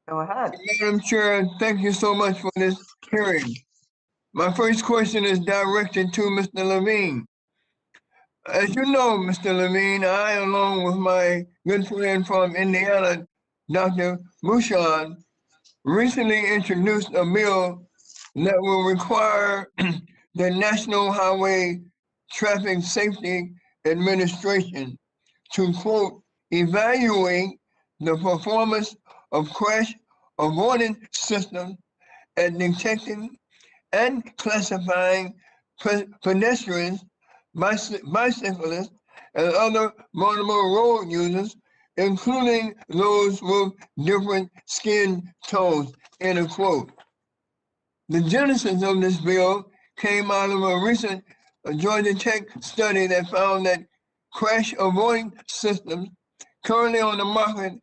Go ahead. Madam Chair, thank you so much for this hearing. My first question is directed to Mr. Levine. As you know, Mr. Levine, I, along with my good friend from Indiana, Dr. Bouchard, recently introduced a bill that will require the National Highway Traffic Safety Administration to, quote, evaluate the performance of crash avoidance systems at detecting and classifying pedestrians, bicyclists, and other vulnerable road users, including those with different skin tones, end quote. The genesis of this bill came out of a recent Georgia Tech study that found that crash avoidance systems currently on the market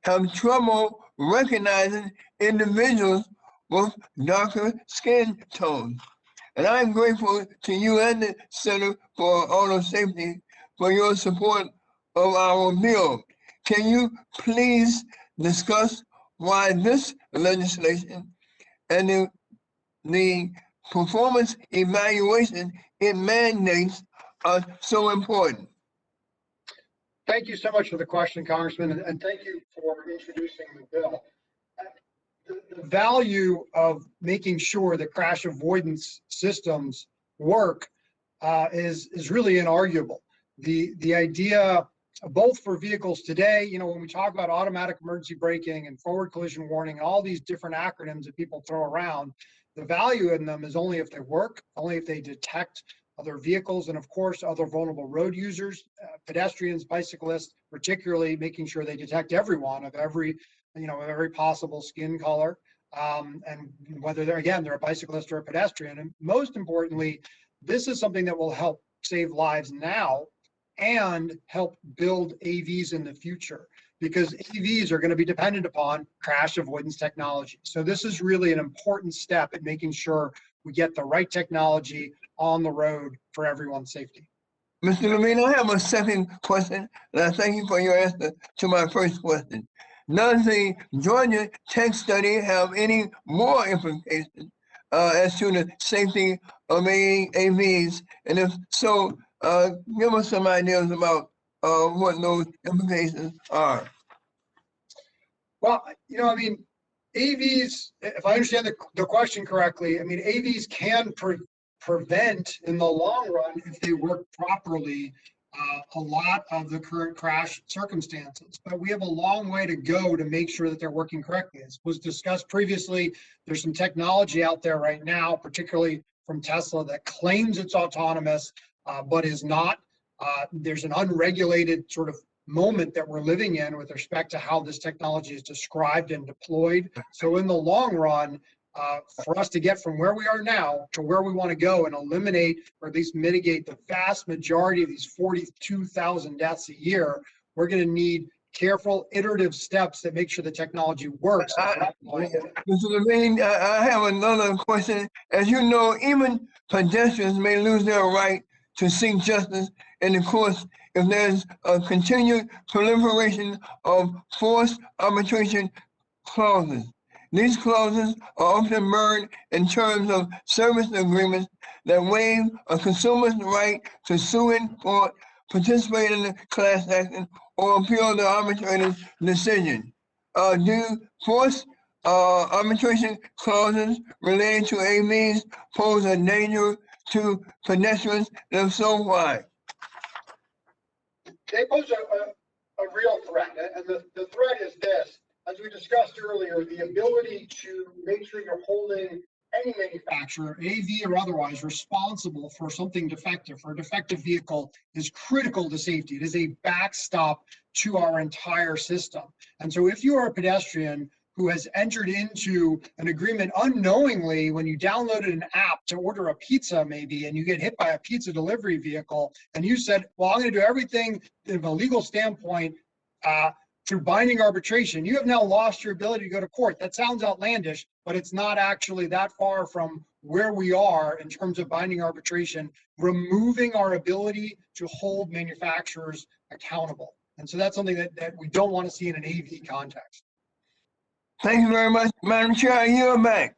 have trouble recognizing individuals with darker skin tones. And I'm grateful to you and the Center for Auto Safety for your support of our bill. Can you please discuss why this legislation and the performance evaluation it mandates are so important? Thank you so much for the question, Congressman, and thank you for introducing the bill. The value of making sure that crash avoidance systems work is really inarguable. The idea, both for vehicles today, when we talk about automatic emergency braking and forward collision warning, all these different acronyms that people throw around, the value in them is only if they work, only if they detect other vehicles, and of course, other vulnerable road users, pedestrians, bicyclists, particularly making sure they detect everyone of every possible skin color, and whether they're a bicyclist or a pedestrian. And most importantly, this is something that will help save lives now and help build AVs in the future, because AVs are going to be dependent upon crash avoidance technology. So this is really an important step in making sure we get the right technology on the road for everyone's safety. Mr. Levine, I have a second question, and I thank you for your answer to my first question. Does the Georgia Tech study have any more implications as to the safety of AVs? And if so, give us some ideas about what those implications are. Well, AVs, if I understand the question correctly, AVs can prevent in the long run, if they work properly, a lot of the current crash circumstances. But we have a long way to go to make sure that they're working correctly. As was discussed previously, there's some technology out there right now, particularly from Tesla, that claims it's autonomous, but is not. There's an unregulated sort of moment that we're living in with respect to how this technology is described and deployed. So in the long run, for us to get from where we are now to where we want to go and eliminate or at least mitigate the vast majority of these 42,000 deaths a year, we're going to need careful iterative steps that make sure the technology works. Mr. Levine, I have another question. As you know, even pedestrians may lose their right to seek justice in the courts if there's a continued proliferation of forced arbitration clauses. These clauses are often buried in terms of service agreements that waive a consumer's right to sue in court, participate in a class action, or appeal the arbitrator's decision. Do forced arbitration clauses related to AVs pose a danger to pedestrians, and if so, why? They pose a real threat, and the threat is this. As we discussed earlier, the ability to make sure you're holding any manufacturer, AV or otherwise, responsible for something defective, for a defective vehicle, is critical to safety. It is a backstop to our entire system. And so if you are a pedestrian who has entered into an agreement unknowingly when you downloaded an app to order a pizza maybe, and you get hit by a pizza delivery vehicle, and you said, well, I'm going to do everything from a legal standpoint through binding arbitration, you have now lost your ability to go to court. That sounds outlandish, but it's not actually that far from where we are in terms of binding arbitration, removing our ability to hold manufacturers accountable. And so that's something that we don't want to see in an AV context. Thank you very much, Madam Chair. You're back.